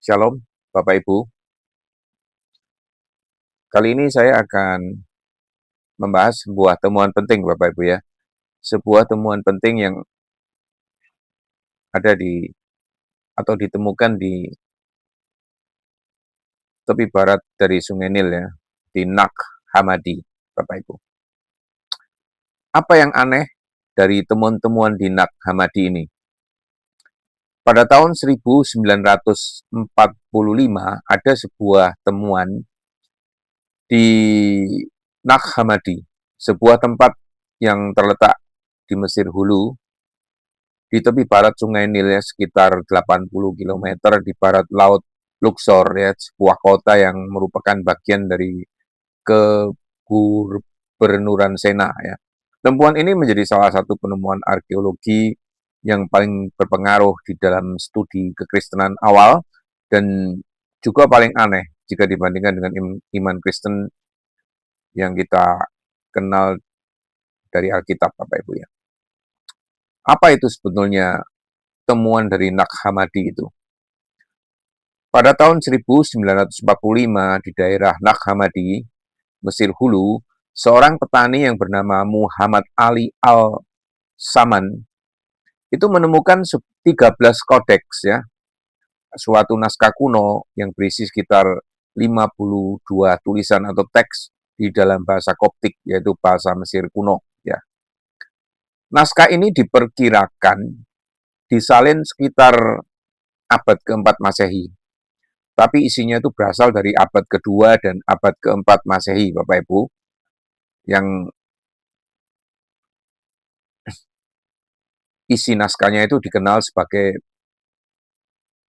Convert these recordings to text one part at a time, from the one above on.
Shalom, Bapak Ibu. Kali ini saya akan membahas sebuah temuan penting, Bapak Ibu ya. Sebuah temuan penting yang ada di atau ditemukan di tepi barat dari Sungai Nil ya, di Nag Hammadi, Bapak Ibu. Apa yang aneh dari temuan-temuan di Nag Hammadi ini? Pada tahun 1945 ada sebuah temuan di Nag Hammadi, sebuah tempat yang terletak di Mesir Hulu, di tepi barat Sungai Nil ya, sekitar 80 km di barat Laut Luxor ya, sebuah kota yang merupakan bagian dari kegubernuran Sena ya. Temuan ini menjadi salah satu penemuan arkeologi yang paling berpengaruh di dalam studi kekristenan awal dan juga paling aneh jika dibandingkan dengan iman Kristen yang kita kenal dari Alkitab, Bapak Ibu ya. Apa itu sebetulnya temuan dari Nag Hammadi itu? Pada tahun 1945 di daerah Nag Hammadi, Mesir Hulu, seorang petani yang bernama Muhammad Ali Al-Saman itu menemukan 13 kodeks ya, suatu naskah kuno yang berisi sekitar 52 tulisan atau teks di dalam bahasa Koptik, yaitu bahasa Mesir kuno ya. Naskah ini diperkirakan disalin sekitar abad keempat Masehi. Tapi isinya itu berasal dari abad kedua dan abad keempat Masehi, Bapak Ibu, yang isi naskahnya itu dikenal sebagai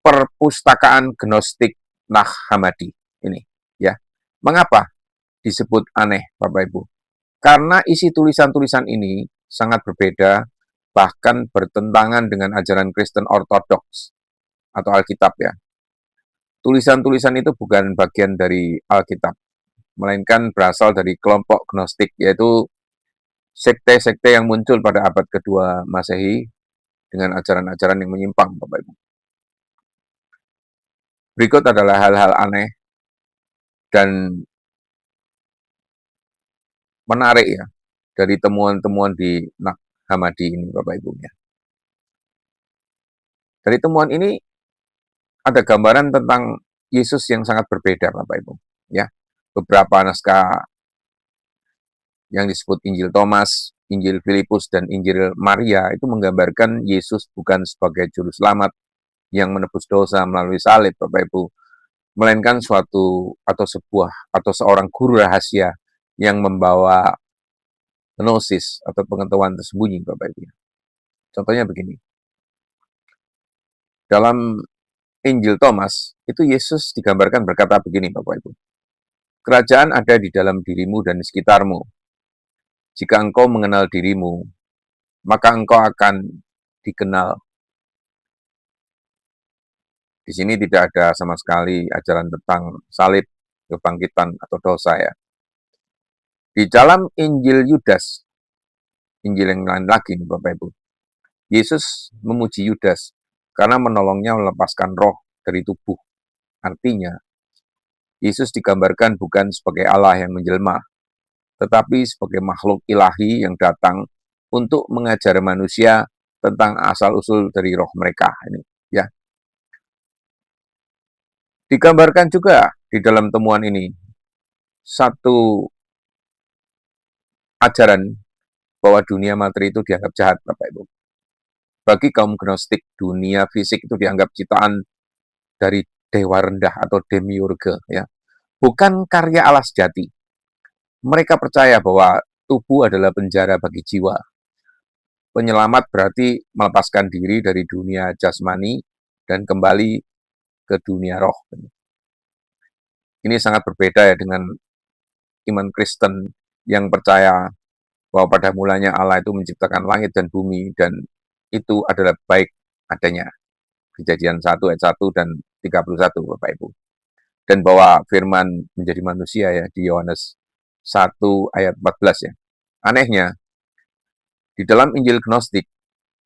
Perpustakaan Gnostik Nag Hammadi ini, ya. Mengapa disebut aneh, Bapak Ibu? Karena isi tulisan-tulisan ini sangat berbeda, bahkan bertentangan dengan ajaran Kristen Ortodoks atau Alkitab ya. Tulisan-tulisan itu bukan bagian dari Alkitab, melainkan berasal dari kelompok Gnostik, yaitu sekte-sekte yang muncul pada abad kedua Masehi dengan ajaran-ajaran yang menyimpang, Bapak Ibu. Berikut adalah hal-hal aneh dan menarik ya dari temuan-temuan di Nag Hammadi ini, Bapak Ibu ya. Dari temuan ini ada gambaran tentang Yesus yang sangat berbeda, Bapak Ibu. Ya, beberapa naskah yang disebut Injil Thomas, Injil Filipus, dan Injil Maria itu menggambarkan Yesus bukan sebagai juru selamat yang menebus dosa melalui salib, Bapak Ibu, melainkan suatu atau sebuah atau seorang guru rahasia yang membawa gnosis atau pengetahuan tersembunyi, Bapak Ibu. Contohnya begini. Dalam Injil Thomas, itu Yesus digambarkan berkata begini, Bapak Ibu. Kerajaan ada di dalam dirimu dan di sekitarmu. Jika engkau mengenal dirimu, maka engkau akan dikenal. Di sini tidak ada sama sekali ajaran tentang salib, kebangkitan, atau dosa ya. Di dalam Injil Yudas, Injil yang lain lagi nih Bapak Ibu, Yesus memuji Yudas karena menolongnya melepaskan roh dari tubuh. Artinya, Yesus digambarkan bukan sebagai Allah yang menjelma, tetapi sebagai makhluk ilahi yang datang untuk mengajar manusia tentang asal-usul dari roh mereka. Ini, ya. Digambarkan juga di dalam temuan ini satu ajaran bahwa dunia materi itu dianggap jahat, Bapak Ibu. Bagi kaum Gnostik, dunia fisik itu dianggap ciptaan dari dewa rendah atau demiurge, ya. Bukan karya Allah sejati. Mereka percaya bahwa tubuh adalah penjara bagi jiwa. Penyelamat berarti melepaskan diri dari dunia jasmani dan kembali ke dunia roh. Ini sangat berbeda ya dengan iman Kristen yang percaya bahwa pada mulanya Allah itu menciptakan langit dan bumi dan itu adalah baik adanya. Kejadian 1 ayat 1 dan 31 Bapak Ibu. Dan bahwa firman menjadi manusia ya di Yohanes 1 ayat 14 ya. Anehnya, di dalam Injil Gnostik,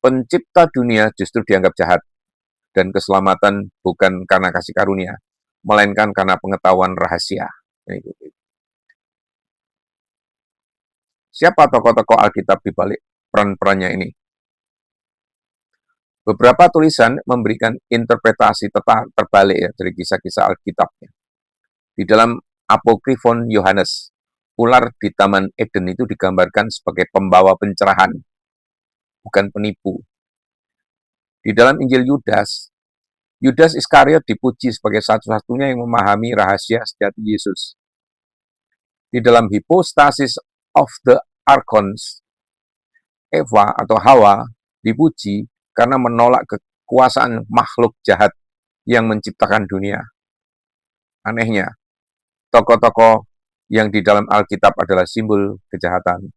pencipta dunia justru dianggap jahat. dan keselamatan bukan karena kasih karunia, melainkan karena pengetahuan rahasia. Siapa tokoh-tokoh Alkitab di balik peran-perannya ini? Beberapa tulisan memberikan interpretasi terbalik ya dari kisah-kisah Alkitab. Di dalam Apokrifon Yohanes, ular di Taman Eden itu digambarkan sebagai pembawa pencerahan, bukan penipu. Di dalam Injil Yudas, Yudas Iskariot dipuji sebagai satu-satunya yang memahami rahasia sejati Yesus. Di dalam Hypostasis of the Archons, Eva atau Hawa dipuji karena menolak kekuasaan makhluk jahat yang menciptakan dunia. Anehnya, tokoh-tokoh yang di dalam Alkitab adalah simbol kejahatan,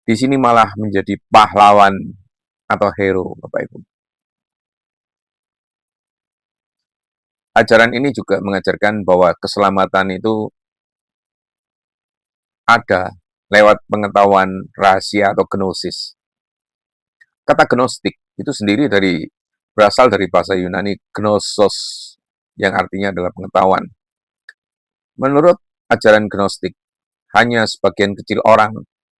di sini malah menjadi pahlawan atau hero, Bapak Ibu. Ajaran ini juga mengajarkan bahwa keselamatan itu ada lewat pengetahuan rahasia atau gnosis. Kata gnostik itu sendiri berasal dari bahasa Yunani gnosos, yang artinya adalah pengetahuan. Menurut ajaran gnostik, hanya sebagian kecil orang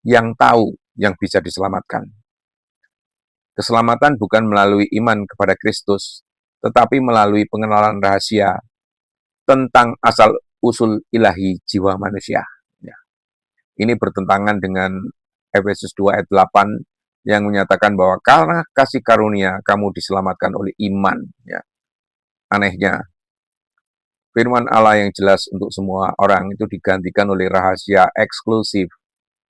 yang tahu yang bisa diselamatkan. Keselamatan bukan melalui iman kepada Kristus, tetapi melalui pengenalan rahasia tentang asal-usul ilahi jiwa manusia. Ya. Ini bertentangan dengan Efesus 2 ayat 8 yang menyatakan bahwa karena kasih karunia kamu diselamatkan oleh iman. Ya. Anehnya, firman Allah yang jelas untuk semua orang itu digantikan oleh rahasia eksklusif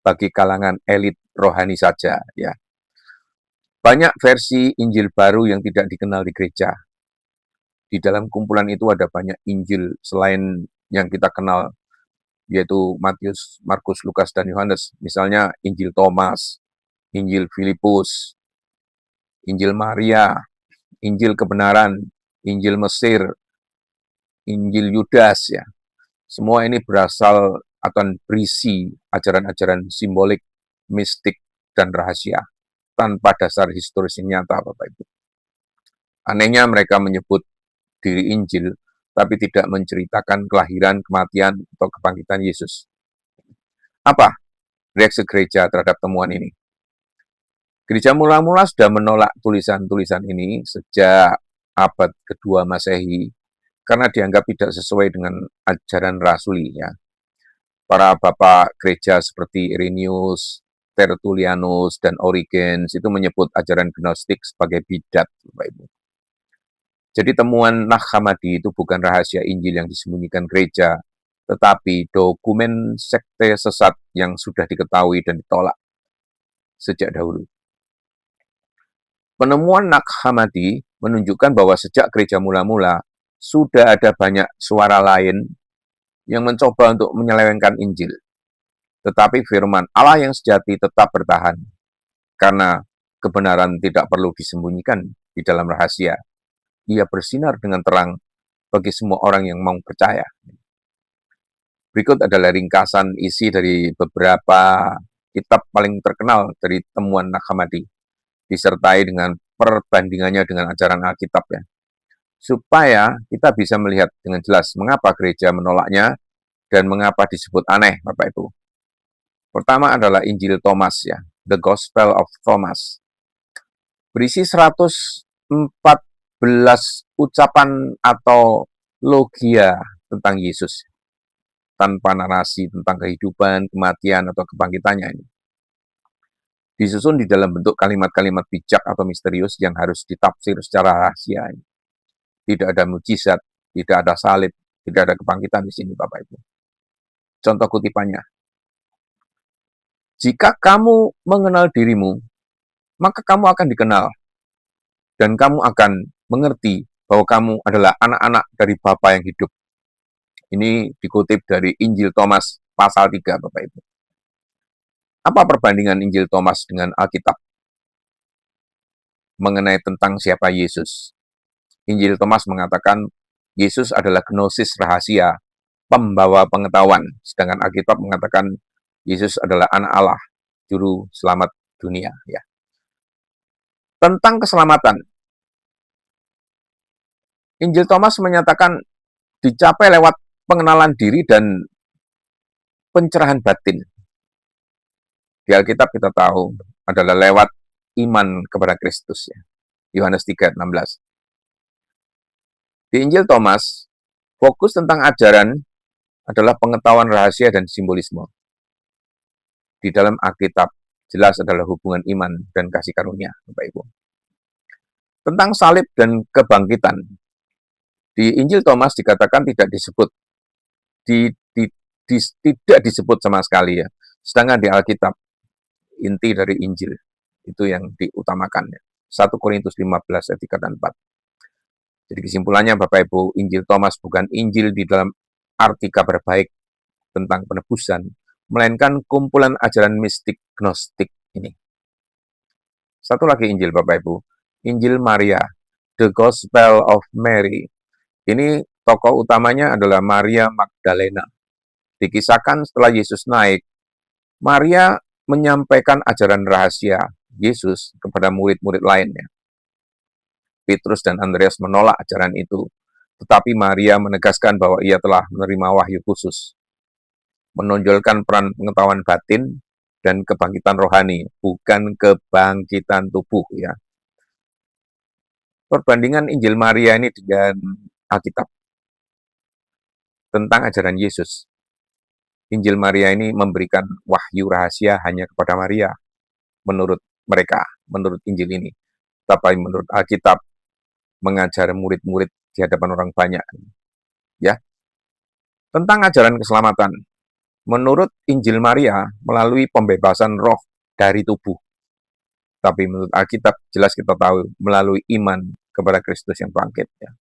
bagi kalangan elit rohani saja. Ya. Banyak versi Injil baru yang tidak dikenal di gereja. Di dalam kumpulan itu ada banyak Injil selain yang kita kenal, yaitu Matius, Markus, Lukas, dan Yohanes. Misalnya Injil Thomas, Injil Filipus, Injil Maria, Injil Kebenaran, Injil Mesir, Injil Yudas. Ya. Semua ini berasal atau berisi ajaran-ajaran simbolik, mistik, dan rahasia tanpa dasar historis yang nyata, Bapak Ibu. Anehnya mereka menyebut diri Injil, tapi tidak menceritakan kelahiran, kematian, atau kebangkitan Yesus. Apa reaksi gereja terhadap temuan ini? Gereja mula-mula sudah menolak tulisan-tulisan ini sejak abad kedua Masehi, karena dianggap tidak sesuai dengan ajaran rasuli. Ya. Para bapak gereja seperti Irenaeus, Tertullianus, dan Origenes itu menyebut ajaran gnostik sebagai bidat, Bapak Ibu. Jadi temuan Nag Hammadi itu bukan rahasia Injil yang disembunyikan gereja, tetapi dokumen sekte sesat yang sudah diketahui dan ditolak sejak dahulu. Penemuan Nag Hammadi menunjukkan bahwa sejak gereja mula-mula sudah ada banyak suara lain yang mencoba untuk menyelewengkan Injil. Tetapi firman Allah yang sejati tetap bertahan, karena kebenaran tidak perlu disembunyikan di dalam rahasia. Ia bersinar dengan terang bagi semua orang yang mau percaya. Berikut adalah ringkasan isi dari beberapa kitab paling terkenal dari temuan Nag Hammadi, disertai dengan perbandingannya dengan ajaran Alkitab, ya. Supaya kita bisa melihat dengan jelas mengapa gereja menolaknya dan mengapa disebut aneh, Bapak Ibu. Pertama adalah Injil Thomas, ya, The Gospel of Thomas. Berisi 114 ucapan atau logia tentang Yesus, tanpa narasi tentang kehidupan, kematian, atau kebangkitannya ini. Disusun di dalam bentuk kalimat-kalimat bijak atau misterius yang harus ditafsir secara rahasia. Tidak ada mujizat, tidak ada salib, tidak ada kebangkitan di sini, Bapak Ibu. Contoh kutipannya. Jika kamu mengenal dirimu, maka kamu akan dikenal. Dan kamu akan mengerti bahwa kamu adalah anak-anak dari Bapa yang hidup. Ini dikutip dari Injil Thomas pasal 3, Bapak Ibu. Apa perbandingan Injil Thomas dengan Alkitab mengenai tentang siapa Yesus? Injil Thomas mengatakan Yesus adalah gnosis rahasia, pembawa pengetahuan, sedangkan Alkitab mengatakan Yesus adalah anak Allah, juru selamat dunia. Ya. Tentang keselamatan, Injil Thomas menyatakan dicapai lewat pengenalan diri dan pencerahan batin. Di Alkitab kita tahu adalah lewat iman kepada Kristus. Ya. Yohanes 3:16. Di Injil Thomas, fokus tentang ajaran adalah pengetahuan rahasia dan simbolisme. Di dalam Alkitab, jelas adalah hubungan iman dan kasih karunia, Bapak Ibu. Tentang salib dan kebangkitan, di Injil Thomas dikatakan tidak disebut, tidak disebut sama sekali ya. Sedangkan di Alkitab, inti dari Injil, itu yang diutamakan. Ya. 1 Korintus 15 ayat 3 dan 4. Jadi kesimpulannya Bapak Ibu, Injil Thomas bukan Injil di dalam arti kabar baik tentang penebusan, melainkan kumpulan ajaran mistik gnostik ini. Satu lagi Injil Bapak Ibu, Injil Maria, The Gospel of Mary. Ini tokoh utamanya adalah Maria Magdalena. Dikisahkan setelah Yesus naik, Maria menyampaikan ajaran rahasia Yesus kepada murid-murid lainnya. Petrus dan Andreas menolak ajaran itu, tetapi Maria menegaskan bahwa ia telah menerima wahyu khusus, menonjolkan peran pengetahuan batin dan kebangkitan rohani, bukan kebangkitan tubuh ya. Perbandingan Injil Maria ini dengan Alkitab tentang ajaran Yesus. Injil Maria ini memberikan wahyu rahasia hanya kepada Maria, menurut mereka, menurut Injil ini. Tapi menurut Alkitab, mengajar murid-murid di hadapan orang banyak. Ya. Tentang ajaran keselamatan, menurut Injil Maria melalui pembebasan roh dari tubuh. Tapi menurut Alkitab jelas kita tahu melalui iman kepada Kristus yang bangkit. Ya.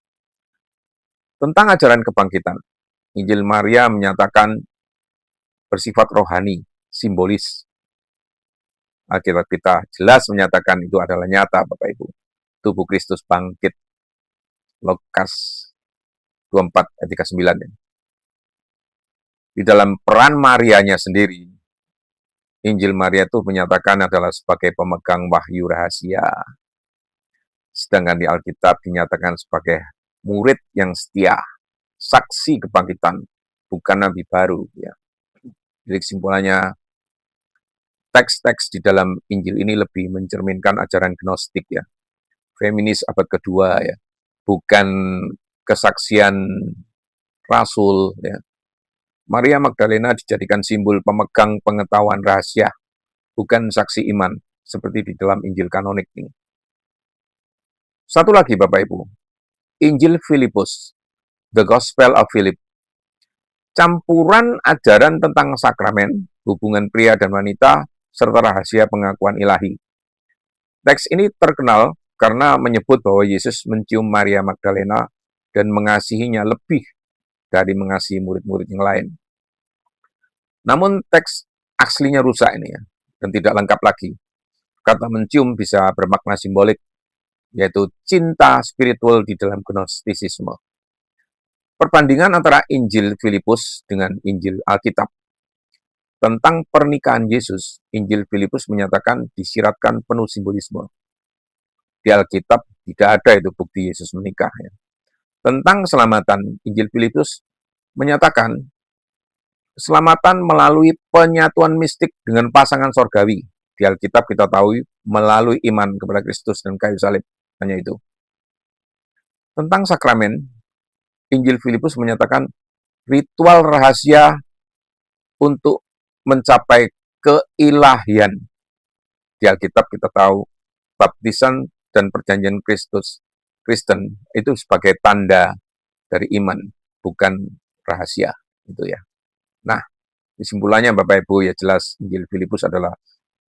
Tentang ajaran kebangkitan, Injil Maria menyatakan bersifat rohani, simbolis. Alkitab kita jelas menyatakan itu adalah nyata, Bapak Ibu. Tubuh Kristus bangkit. Lukas 24 ayat 39. Ya. Di dalam peran Marianya sendiri, Injil Maria itu menyatakan adalah sebagai pemegang wahyu rahasia. Sedangkan di Alkitab dinyatakan sebagai murid yang setia, saksi kebangkitan, bukan nabi baru. Ya. Jadi kesimpulannya, teks-teks di dalam Injil ini lebih mencerminkan ajaran gnostik ya. Feminis abad kedua ya. Bukan kesaksian rasul ya. Maria Magdalena dijadikan simbol pemegang pengetahuan rahasia, bukan saksi iman seperti di dalam Injil kanonik ini. Satu lagi Bapak Ibu, Injil Filipus, The Gospel of Philip. Campuran ajaran tentang sakramen, hubungan pria dan wanita, serta rahasia pengakuan ilahi. Teks ini terkenal karena menyebut bahwa Yesus mencium Maria Magdalena dan mengasihinya lebih dari mengasihi murid-murid yang lain. Namun teks aslinya rusak ini ya, dan tidak lengkap lagi. Kata mencium bisa bermakna simbolik, yaitu cinta spiritual di dalam gnostisisme. Perbandingan antara Injil Filipus dengan Injil Alkitab. Tentang pernikahan Yesus, Injil Filipus menyatakan disiratkan penuh simbolisme. Di Alkitab tidak ada itu bukti Yesus menikah. Ya. Tentang keselamatan, Injil Filipus menyatakan keselamatan melalui penyatuan mistik dengan pasangan sorgawi. Di Alkitab kita tahu melalui iman kepada Kristus dan kayu salib. Hanya itu. Tentang sakramen, Injil Filipus menyatakan ritual rahasia untuk mencapai keilahian. Di Alkitab kita tahu baptisan dan perjanjian Kristen itu sebagai tanda dari iman, bukan rahasia. Itu ya. Nah, kesimpulannya Bapak Ibu ya jelas Injil Filipus adalah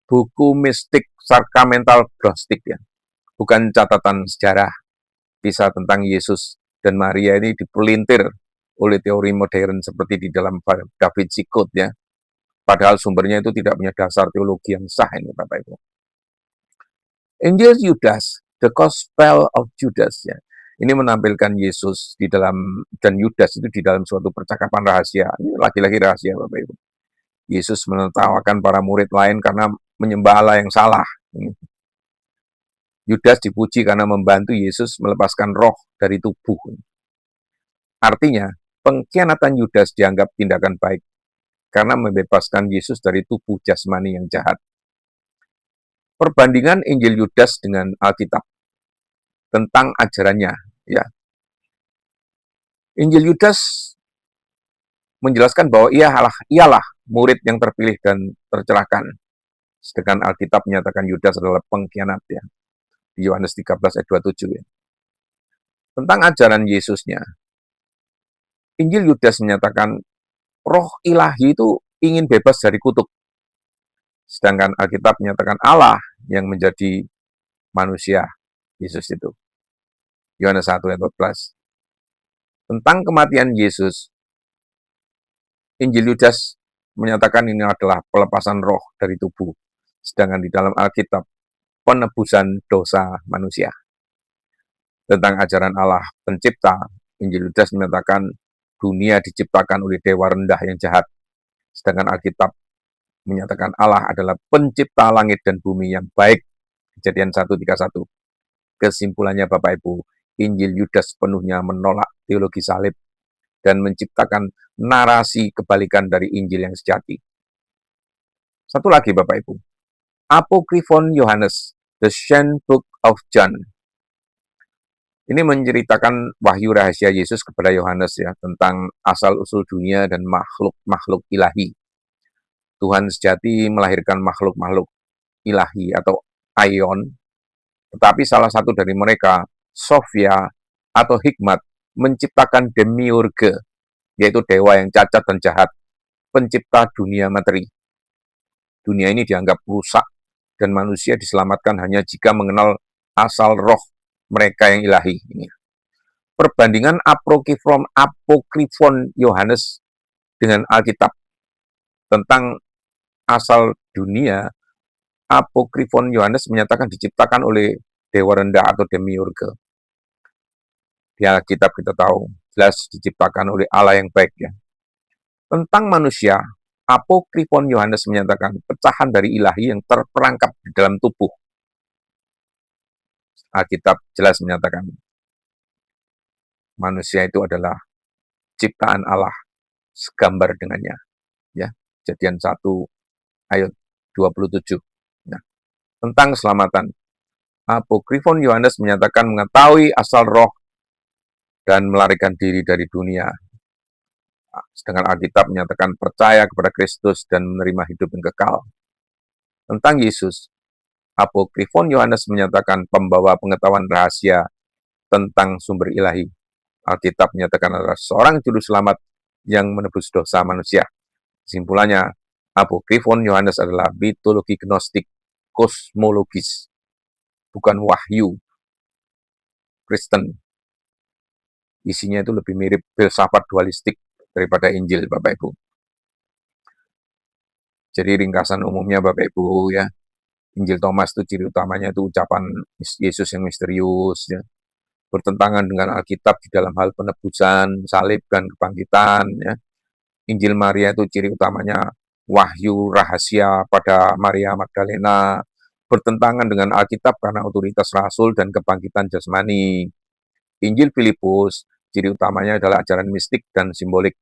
buku mistik sakramental gnostik ya. Bukan catatan sejarah. Kisah tentang Yesus dan Maria ini dipelintir oleh teori modern seperti di dalam Da Vinci Code ya. Padahal sumbernya itu tidak punya dasar teologi yang sah ini Bapak Ibu. Injil Yudas, The Gospel of Judas ya. Ini menampilkan Yesus di dalam dan Yudas itu di dalam suatu percakapan rahasia. Ini lagi-lagi rahasia Bapak Ibu. Yesus menertawakan para murid lain karena menyembah Allah yang salah. Yudas dipuji karena membantu Yesus melepaskan roh dari tubuh. Artinya, pengkhianatan Yudas dianggap tindakan baik karena membebaskan Yesus dari tubuh jasmani yang jahat. Perbandingan Injil Yudas dengan Alkitab tentang ajarannya, ya. Injil Yudas menjelaskan bahwa ialah murid yang terpilih dan tercerahkan. Sedangkan Alkitab menyatakan Yudas adalah pengkhianat, ya. Di Yohanes 13 ayat 27, ya. Tentang ajaran Yesusnya, Injil Yudas menyatakan roh ilahi itu ingin bebas dari kutuk. Sedangkan Alkitab menyatakan Allah yang menjadi manusia, Yesus itu. Yohanes 1 ayat 14. Tentang kematian Yesus, Injil Yudas menyatakan ini adalah pelepasan roh dari tubuh. Sedangkan di dalam Alkitab, penebusan dosa manusia. Tentang ajaran Allah pencipta, Injil Yudas menyatakan dunia diciptakan oleh dewa rendah yang jahat. Sedangkan Alkitab menyatakan Allah adalah pencipta langit dan bumi yang baik. Kejadian 1:31. Kesimpulannya Bapak Ibu, Injil Yudas sepenuhnya menolak teologi salib dan menciptakan narasi kebalikan dari Injil yang sejati. Satu lagi Bapak Ibu, Apokrifon Yohanes, The Shen Book of John. Ini menceritakan wahyu rahasia Yesus kepada Yohanes, ya, tentang asal-usul dunia dan makhluk-makhluk ilahi. Tuhan sejati melahirkan makhluk-makhluk ilahi atau aion, tetapi salah satu dari mereka, Sophia atau hikmat, menciptakan demiurge, yaitu dewa yang cacat dan jahat, pencipta dunia materi. Dunia ini dianggap rusak dan manusia diselamatkan hanya jika mengenal asal roh mereka yang ilahi. Perbandingan Apokrifon Yohanes dengan Alkitab tentang asal dunia, Apokrifon Yohanes menyatakan diciptakan oleh dewa rendah atau demiurge. Di Alkitab kita tahu jelas diciptakan oleh Allah yang baik, ya. Tentang manusia, Apokrifon Yohanes menyatakan pecahan dari ilahi yang terperangkap di dalam tubuh. Alkitab jelas menyatakan manusia itu adalah ciptaan Allah, segambar dengannya. Ya, Kejadian 1 ayat 27. Nah, tentang keselamatan, Apokrifon Yohanes menyatakan mengetahui asal roh dan melarikan diri dari dunia. Sedangkan Alkitab menyatakan percaya kepada Kristus dan menerima hidup yang kekal. Tentang Yesus, Apokrifon Yohanes menyatakan pembawa pengetahuan rahasia tentang sumber ilahi. Alkitab menyatakan adalah seorang juru selamat yang menebus dosa manusia. Kesimpulannya, Apokrifon Yohanes adalah mitologi gnostik, kosmologis, bukan wahyu Kristen. Isinya itu lebih mirip filsafat dualistik daripada Injil, Bapak Ibu. Jadi ringkasan umumnya Bapak Ibu, ya, Injil Thomas itu ciri utamanya itu ucapan Yesus yang misterius, ya, bertentangan dengan Alkitab di dalam hal penebusan, salib, dan kebangkitan, ya. Injil Maria itu ciri utamanya wahyu rahasia pada Maria Magdalena, bertentangan dengan Alkitab karena otoritas rasul dan kebangkitan jasmani. Injil Filipus, ciri utamanya adalah ajaran mistik dan simbolik.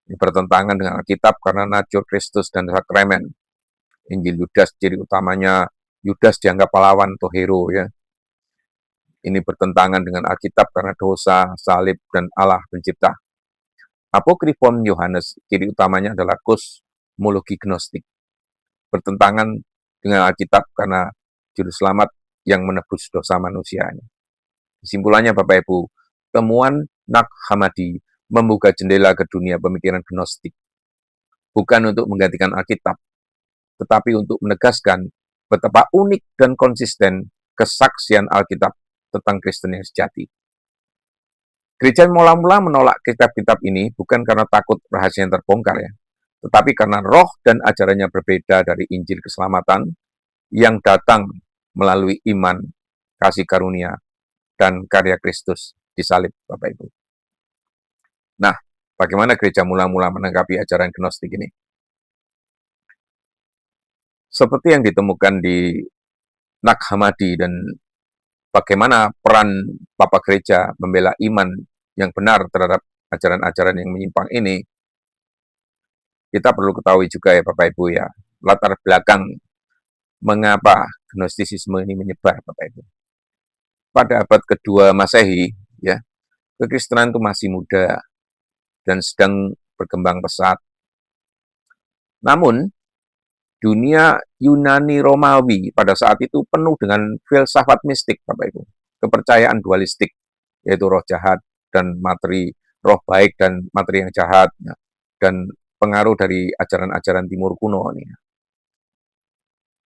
Ini bertentangan dengan Alkitab karena natur Kristus dan sakramen. Injil Yudas, ciri utamanya Yudas dianggap pahlawan atau hero, ya. Ini bertentangan dengan Alkitab karena dosa, salib, dan Allah pencipta. Apokrifon Yohanes, ciri utamanya adalah kosmologi gnostik. Bertentangan dengan Alkitab karena juru selamat yang menebus dosa manusia. Kesimpulannya Bapak Ibu, temuan Nag Hammadi membuka jendela ke dunia pemikiran gnostik. Bukan untuk menggantikan Alkitab, tetapi untuk menegaskan betapa unik dan konsisten kesaksian Alkitab tentang Kristen yang sejati. Gereja mula-mula menolak kitab-kitab ini bukan karena takut rahasia yang terbongkar, ya, tetapi karena roh dan ajarannya berbeda dari Injil keselamatan yang datang melalui iman, kasih karunia, dan karya Kristus di salib, Bapak Ibu. Nah, bagaimana gereja mula-mula menanggapi ajaran gnostik ini? Seperti yang ditemukan di Nag Hammadi dan bagaimana peran Papa Gereja membela iman yang benar terhadap ajaran-ajaran yang menyimpang ini, kita perlu ketahui juga ya Bapak Ibu ya, latar belakang mengapa Gnostisisme ini menyebar Bapak Ibu. Pada abad kedua Masehi, ya, kekristenan itu masih muda dan sedang berkembang pesat. Namun, dunia Yunani Romawi pada saat itu penuh dengan filsafat mistik, Bapak Ibu. Kepercayaan dualistik, yaitu roh jahat dan materi, roh baik dan materi yang jahat, ya, dan pengaruh dari ajaran-ajaran timur kuno. Nih.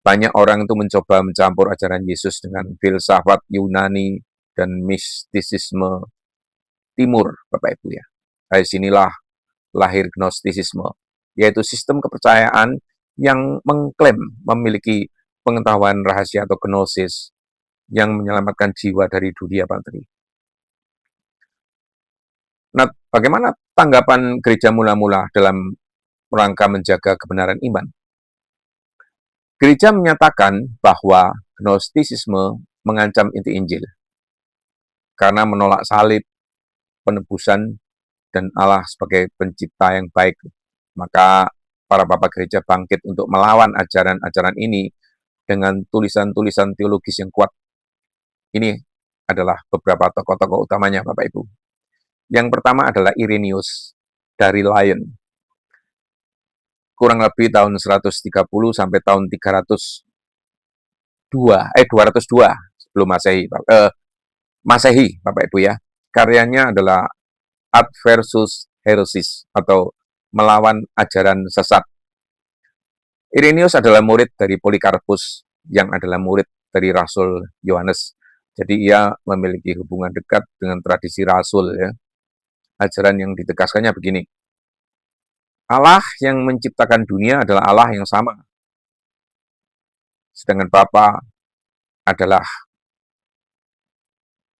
Banyak orang itu mencoba mencampur ajaran Yesus dengan filsafat Yunani dan mistisisme timur, Bapak Ibu ya. Dari sinilah lahir Gnostisisme, yaitu sistem kepercayaan yang mengklaim memiliki pengetahuan rahasia atau gnosis yang menyelamatkan jiwa dari dunia materi. Nah, bagaimana tanggapan gereja mula-mula dalam rangka menjaga kebenaran iman? Gereja menyatakan bahwa Gnostisisme mengancam inti Injil karena menolak salib, penebusan, dan Allah sebagai pencipta yang baik. Maka para bapak gereja bangkit untuk melawan ajaran-ajaran ini dengan tulisan-tulisan teologis yang kuat. Ini adalah beberapa tokoh-tokoh utamanya, Bapak Ibu. Yang pertama adalah Irenaeus dari Lyon. Kurang lebih tahun 130 sampai tahun 202 sebelum Masehi. Masehi, Bapak Ibu ya. Karyanya adalah Ad versus Heresis atau melawan ajaran sesat. Irenaeus adalah murid dari Polikarpus yang adalah murid dari Rasul Yohanes. Jadi ia memiliki hubungan dekat dengan tradisi Rasul ya. Ajaran yang ditegaskannya begini. Allah yang menciptakan dunia adalah Allah yang sama. Sedangkan Bapa adalah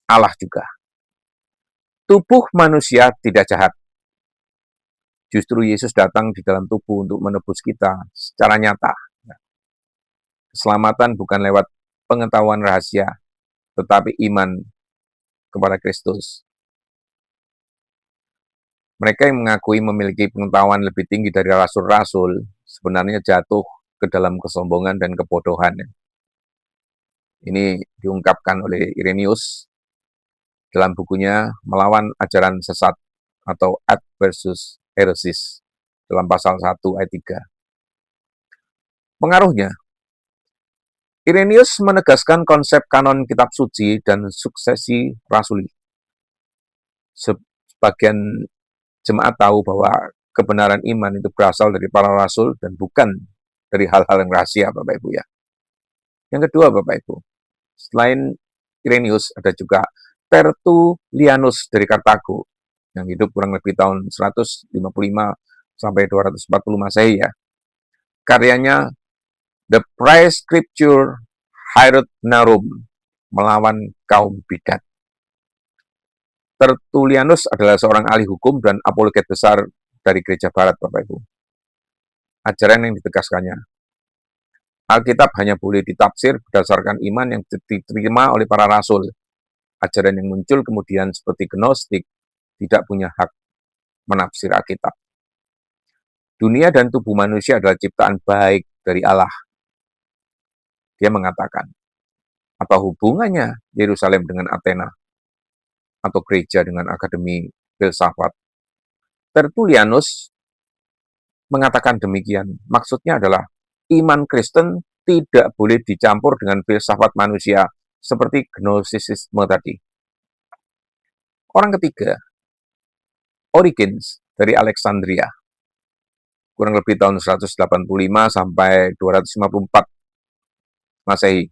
Allah juga. Tubuh manusia tidak jahat. Justru Yesus datang di dalam tubuh untuk menebus kita secara nyata. Keselamatan bukan lewat pengetahuan rahasia, tetapi iman kepada Kristus. Mereka yang mengakui memiliki pengetahuan lebih tinggi dari rasul-rasul, sebenarnya jatuh ke dalam kesombongan dan kebodohan. Ini diungkapkan oleh Irenaeus dalam bukunya Melawan Ajaran Sesat atau Ad versus Heresis dalam pasal 1 ayat 3. Pengaruhnya, Irenaeus menegaskan konsep kanon kitab suci dan suksesi rasuli. Sebagian jemaat tahu bahwa kebenaran iman itu berasal dari para rasul dan bukan dari hal-hal yang rahasia, Bapak Ibu ya. Yang kedua, Bapak Ibu, selain Irenaeus ada juga Tertullianus dari Kartago yang hidup kurang lebih tahun 155 sampai 240 Masehi ya. Karyanya The Praescripture Hieronarum, melawan kaum bidat. Tertullianus adalah seorang ahli hukum dan apologet besar dari gereja barat, Bapak Ibu. Ajaran yang ditegaskannya, Alkitab hanya boleh ditafsir berdasarkan iman yang diterima oleh para rasul. Ajaran yang muncul kemudian seperti Gnostik tidak punya hak menafsir Alkitab. Dunia dan tubuh manusia adalah ciptaan baik dari Allah. Dia mengatakan, apa hubungannya Yerusalem dengan Athena atau gereja dengan akademi filsafat? Tertullianus mengatakan demikian. Maksudnya adalah iman Kristen tidak boleh dicampur dengan filsafat manusia seperti Gnostisisme tadi. Orang ketiga, Origenes dari Alexandria. Kurang lebih tahun 185 sampai 254 Masehi.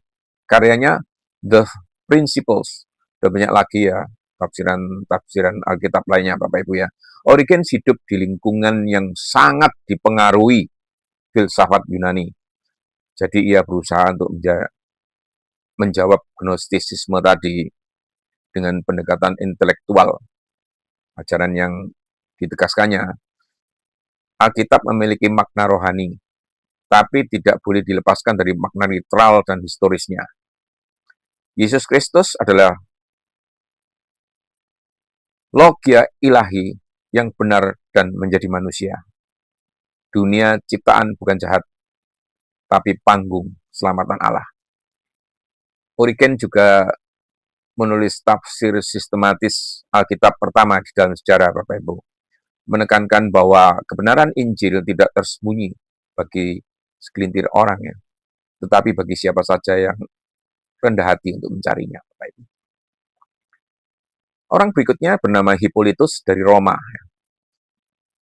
Karyanya The Principles. Sudah banyak lagi ya tafsiran Alkitab lainnya, Bapak Ibu ya. Origenes hidup di lingkungan yang sangat dipengaruhi filsafat Yunani. Jadi ia berusaha untuk menjawab Gnostisisme tadi dengan pendekatan intelektual. Ajaran yang ditegaskannya, Alkitab memiliki makna rohani, tapi tidak boleh dilepaskan dari makna literal dan historisnya. Yesus Kristus adalah logia ilahi yang benar dan menjadi manusia. Dunia ciptaan bukan jahat, tapi panggung selamatan Allah. Origen juga menulis tafsir sistematis Alkitab pertama di dalam sejarah, Bapak Ibu, menekankan bahwa kebenaran Injil tidak tersembunyi bagi segelintir orang, ya, tetapi bagi siapa saja yang rendah hati untuk mencarinya, Bapak Ibu. Orang berikutnya bernama Hippolytus dari Roma,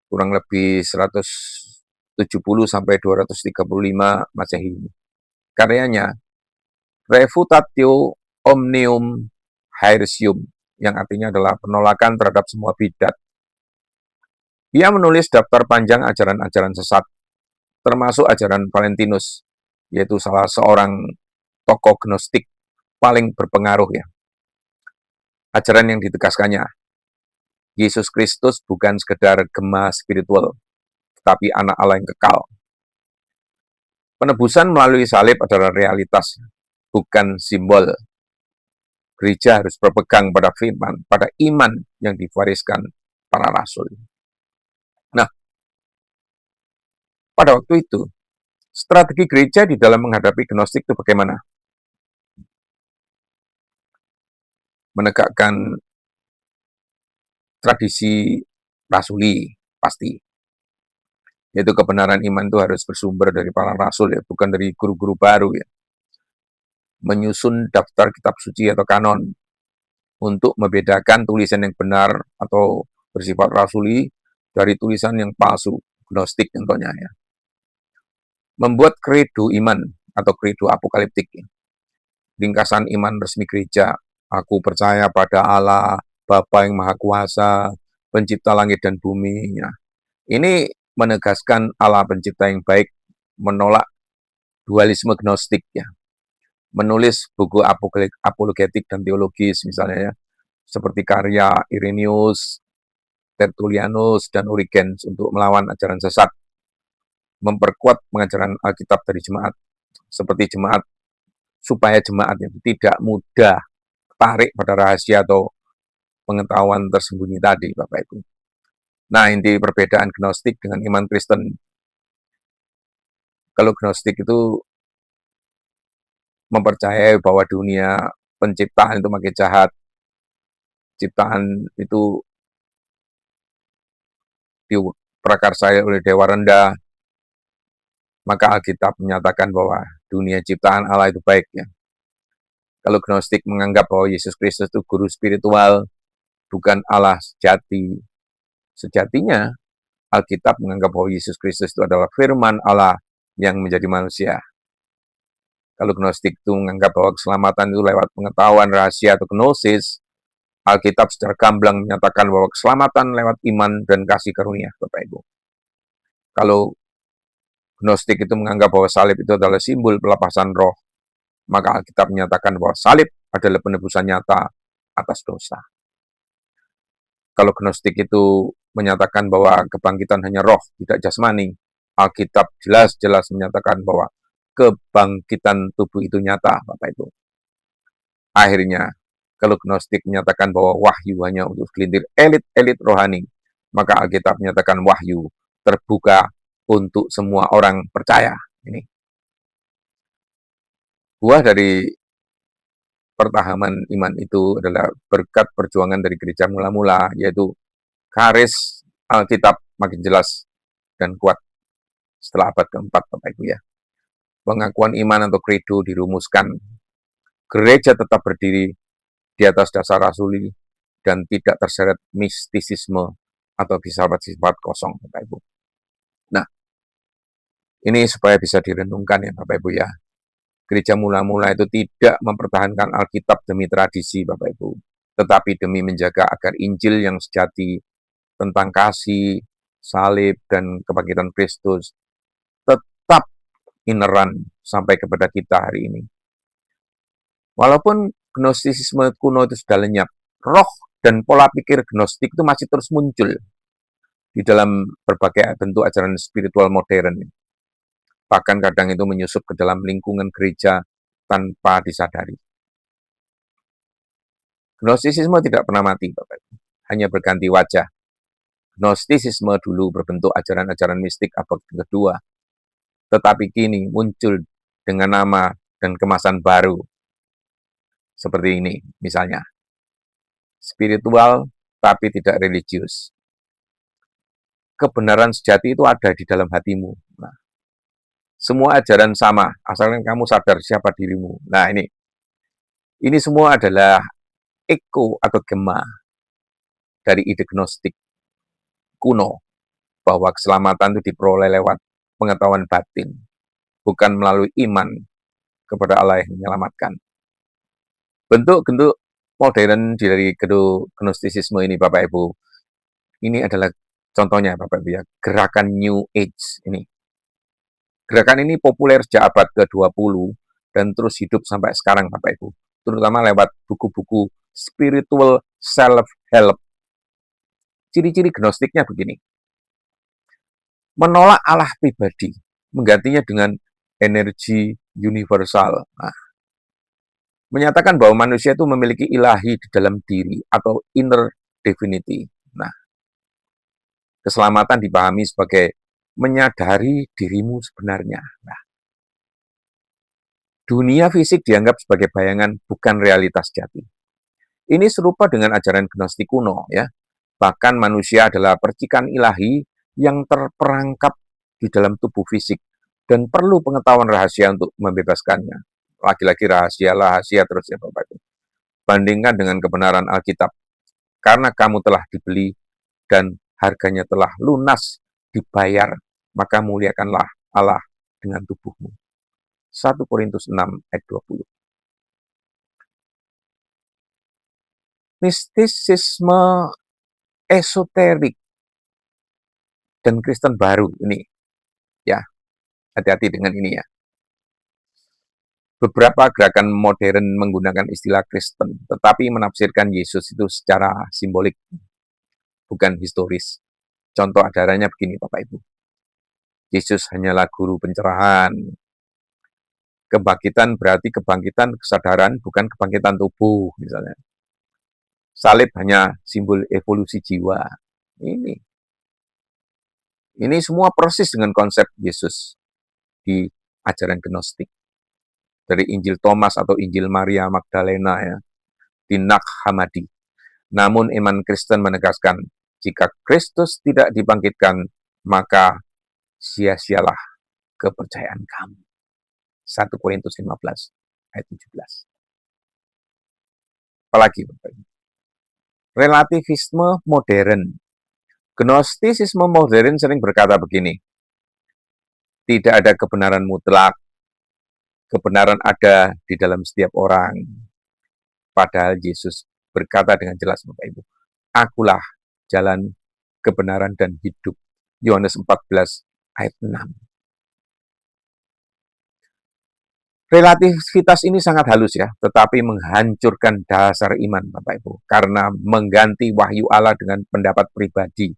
kurang lebih 170 sampai 235 Masehi. Karyanya Refutatio Omnium Haeresium, yang artinya adalah penolakan terhadap semua bidat. Ia menulis daftar panjang ajaran-ajaran sesat, termasuk ajaran Valentinus, yaitu salah seorang tokoh Gnostik paling berpengaruh, ya. Ajaran yang ditegaskannya, Yesus Kristus bukan sekedar gema spiritual, tetapi anak Allah yang kekal. Penebusan melalui salib adalah realitas, bukan simbol. Gereja harus berpegang pada firman, pada iman yang diwariskan para rasul. Nah, pada waktu itu, strategi gereja di dalam menghadapi Gnostik itu bagaimana? Menegakkan tradisi rasuli, pasti. Yaitu kebenaran iman itu harus bersumber dari para rasul, ya, bukan dari guru-guru baru, ya. Menyusun daftar kitab suci atau kanon untuk membedakan tulisan yang benar atau bersifat rasuli dari tulisan yang palsu, Gnostik contohnya, ya. Membuat kredo iman atau kredo apokaliptik, ya. Ringkasan iman resmi gereja, aku percaya pada Allah, Bapa yang Maha Kuasa, pencipta langit dan bumi. Ya. Ini menegaskan Allah pencipta yang baik, menolak dualisme Gnostik, ya. Menulis buku apologetik dan teologis, misalnya, ya, seperti karya Irenaeus, Tertullianus, dan Origen untuk melawan ajaran sesat. Memperkuat pengajaran Alkitab dari jemaat, seperti jemaat, supaya jemaat itu tidak mudah tarik pada rahasia atau pengetahuan tersembunyi tadi, Bapak Ibu. Nah, inti perbedaan Gnostik dengan iman Kristen. Kalau Gnostik itu mempercayai bahwa dunia penciptaan itu makin jahat, ciptaan itu diprakarsai oleh dewa rendah, maka Alkitab menyatakan bahwa dunia ciptaan Allah itu baik, ya. Kalau Gnostik menganggap bahwa Yesus Kristus itu guru spiritual, bukan Allah sejati. Sejatinya, Alkitab menganggap bahwa Yesus Kristus itu adalah firman Allah yang menjadi manusia. Kalau Gnostik itu menganggap bahwa keselamatan itu lewat pengetahuan rahasia atau gnosis, Alkitab secara gamblang menyatakan bahwa keselamatan lewat iman dan kasih karunia, Bapak Ibu. Kalau Gnostik itu menganggap bahwa salib itu adalah simbol pelepasan roh, maka Alkitab menyatakan bahwa salib adalah penebusan nyata atas dosa. Kalau Gnostik itu menyatakan bahwa kebangkitan hanya roh, tidak jasmani, Alkitab jelas-jelas menyatakan bahwa kebangkitan tubuh itu nyata, Bapak Ibu. Akhirnya, kalau Gnostik menyatakan bahwa wahyu hanya untuk segelintir elit-elit rohani, maka Alkitab menyatakan wahyu terbuka untuk semua orang percaya. Ini buah dari pertahanan iman itu adalah berkat perjuangan dari gereja mula-mula, yaitu garis Alkitab makin jelas dan kuat setelah abad keempat, Bapak Ibu, ya. Pengakuan iman atau credo dirumuskan. Gereja tetap berdiri di atas dasar rasuli dan tidak terseret mistisisme atau sifat-sifat kosong, Bapak Ibu. Nah, ini supaya bisa direnungkan, ya, Bapak Ibu, ya. Gereja mula-mula itu tidak mempertahankan Alkitab demi tradisi, Bapak Ibu, tetapi demi menjaga agar Injil yang sejati tentang kasih, salib, dan kebangkitan Kristus tetap ineran sampai kepada kita hari ini. Walaupun Gnostisisme kuno itu sudah lenyap, roh dan pola pikir Gnostik itu masih terus muncul di dalam berbagai bentuk ajaran spiritual modern. Bahkan kadang itu menyusup ke dalam lingkungan gereja tanpa disadari. Gnostisisme tidak pernah mati, Bapak Ibu. Hanya berganti wajah. Gnostisisme dulu berbentuk ajaran-ajaran mistik abad kedua, tetapi kini muncul dengan nama dan kemasan baru. Seperti ini, misalnya. Spiritual, tapi tidak religius. Kebenaran sejati itu ada di dalam hatimu. Nah, semua ajaran sama, asalkan kamu sadar siapa dirimu. Nah, ini semua adalah eko atau gema dari ide gnostik kuno, bahwa keselamatan itu diperoleh lewat pengetahuan batin, bukan melalui iman kepada Allah yang menyelamatkan. Bentuk-bentuk modern dari gnostisisme ini, Bapak Ibu, ini adalah contohnya, Bapak Ibu ya, gerakan New Age ini. Gerakan ini populer sejak abad ke-20 dan terus hidup sampai sekarang, Bapak Ibu, terutama lewat buku-buku spiritual self-help. Ciri-ciri gnostiknya begini. Menolak Allah pribadi, menggantinya dengan energi universal. Nah, menyatakan bahwa manusia itu memiliki ilahi di dalam diri atau inner divinity. Nah, keselamatan dipahami sebagai menyadari dirimu sebenarnya. Nah, dunia fisik dianggap sebagai bayangan, bukan realitas jati. Ini serupa dengan ajaran gnostik kuno, ya. Bahkan manusia adalah percikan ilahi yang terperangkap di dalam tubuh fisik dan perlu pengetahuan rahasia untuk membebaskannya. Lagi-lagi rahasia terus ya Bapak Ibu. Bandingkan dengan kebenaran Alkitab. Karena kamu telah dibeli dan harganya telah lunas dibayar, maka muliakanlah Allah dengan tubuhmu. 1 Korintus 6 ayat 20. Mistisisme esoterik dan Kristen baru ini, ya, hati-hati dengan ini ya. Beberapa gerakan modern menggunakan istilah Kristen, tetapi menafsirkan Yesus itu secara simbolik, bukan historis. Contoh ajarannya begini, Bapak Ibu. Yesus hanyalah guru pencerahan. Kebangkitan berarti kebangkitan kesadaran, bukan kebangkitan tubuh, misalnya. Salib hanya simbol evolusi jiwa. Ini semua persis dengan konsep Yesus di ajaran Gnostik. Dari Injil Thomas atau Injil Maria Magdalena ya, di Nag Hammadi. Namun iman Kristen menegaskan, jika Kristus tidak dibangkitkan, maka sia-sialah kepercayaan kamu. 1 Korintus 15 ayat 17. Apalagi relativisme modern. Gnostisisme modern sering berkata begini, tidak ada kebenaran mutlak, kebenaran ada di dalam setiap orang. Padahal Yesus berkata dengan jelas, Bapak Ibu, akulah jalan, kebenaran, dan hidup. Yohanes 14 ayat 6. Relativitas ini sangat halus ya, tetapi menghancurkan dasar iman, Bapak Ibu, karena mengganti wahyu Allah dengan pendapat pribadi,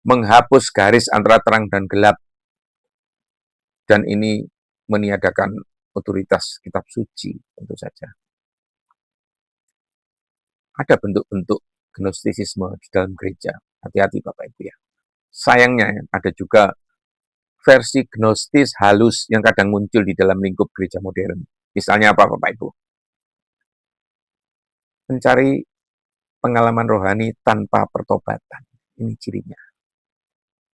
menghapus garis antara terang dan gelap, dan ini meniadakan otoritas kitab suci, tentu saja. Ada bentuk-bentuk gnostisisme di dalam gereja. Hati-hati Bapak Ibu ya. Sayangnya ada juga versi gnostis halus yang kadang muncul di dalam lingkup gereja modern. Misalnya apa Bapak Ibu? Mencari pengalaman rohani tanpa pertobatan. Ini cirinya.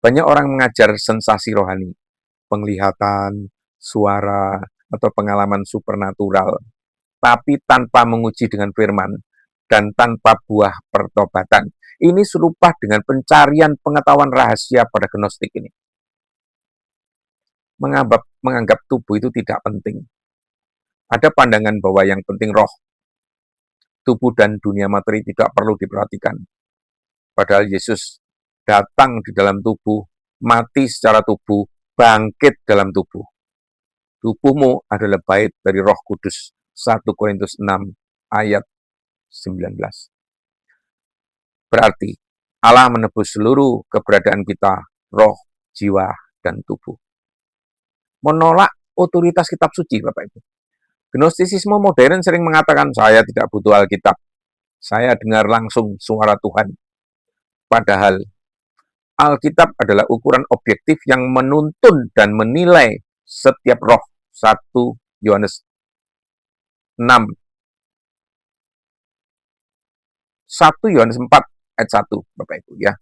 Banyak orang mengajar sensasi rohani, penglihatan, suara, atau pengalaman supernatural, tapi tanpa menguji dengan firman dan tanpa buah pertobatan. Ini serupa dengan pencarian pengetahuan rahasia pada Gnostik ini. Menganggap tubuh itu tidak penting. Ada pandangan bahwa yang penting roh. Tubuh dan dunia materi tidak perlu diperhatikan. Padahal Yesus datang di dalam tubuh, mati secara tubuh, bangkit dalam tubuh. Tubuhmu adalah bait dari Roh Kudus. 1 Korintus 6 ayat 19. Berarti Allah menebus seluruh keberadaan kita, roh, jiwa, dan tubuh. Menolak otoritas kitab suci, Bapak Ibu. Gnostisisme modern sering mengatakan, saya tidak butuh Alkitab. saya dengar langsung suara Tuhan. Padahal Alkitab adalah ukuran objektif yang menuntun dan menilai setiap roh. 1 Yohanes 6. 1 Yohanes 4 ayat 1, Bapak Ibu ya.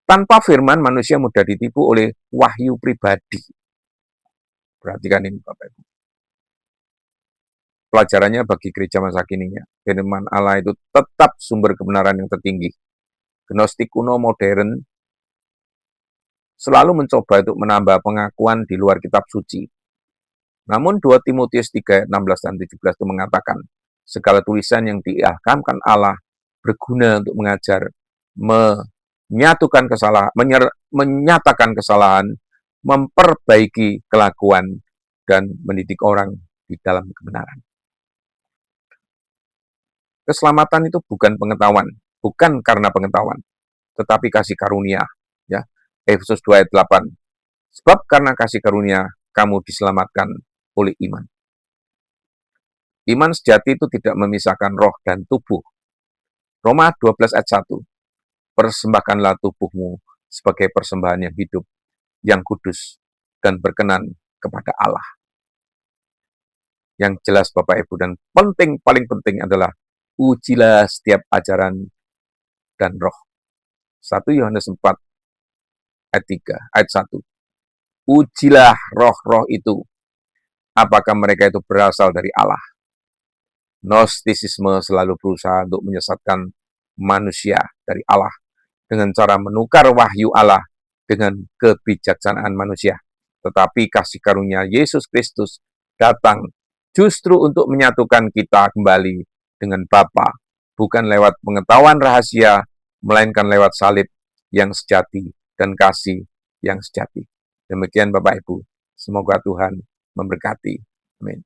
Tanpa firman, manusia mudah ditipu oleh wahyu pribadi. Perhatikan ini, Bapak Ibu. Pelajarannya bagi gereja masa kini ya. Firman Allah itu tetap sumber kebenaran yang tertinggi. Gnostik kuno modern selalu mencoba untuk menambah pengakuan di luar kitab suci. Namun 2 Timotius 3, 16 dan 17 itu mengatakan, segala tulisan yang diilhamkan Allah berguna untuk mengajar, menyatakan kesalahan, memperbaiki kelakuan, dan mendidik orang di dalam kebenaran. Keselamatan itu bukan pengetahuan, bukan karena pengetahuan, tetapi kasih karunia. Ya, Efesus 2 ayat 8. Sebab karena kasih karunia, kamu diselamatkan oleh iman. Iman sejati itu tidak memisahkan roh dan tubuh. Roma 12 ayat 1. Persembahkanlah tubuhmu sebagai persembahan yang hidup, yang kudus, dan berkenan kepada Allah. Yang jelas Bapak Ibu, dan paling penting adalah ujilah setiap ajaran dan roh. 1 Yohanes 4 ayat 3, ayat 1. Ujilah roh-roh itu, apakah mereka itu berasal dari Allah. Gnostisisme selalu berusaha untuk menyesatkan manusia dari Allah dengan cara menukar wahyu Allah dengan kebijaksanaan manusia. Tetapi kasih karunia Yesus Kristus datang justru untuk menyatukan kita kembali dengan Bapa, bukan lewat pengetahuan rahasia, melainkan lewat salib yang sejati dan kasih yang sejati. Demikian Bapak Ibu, semoga Tuhan memberkati. Amin.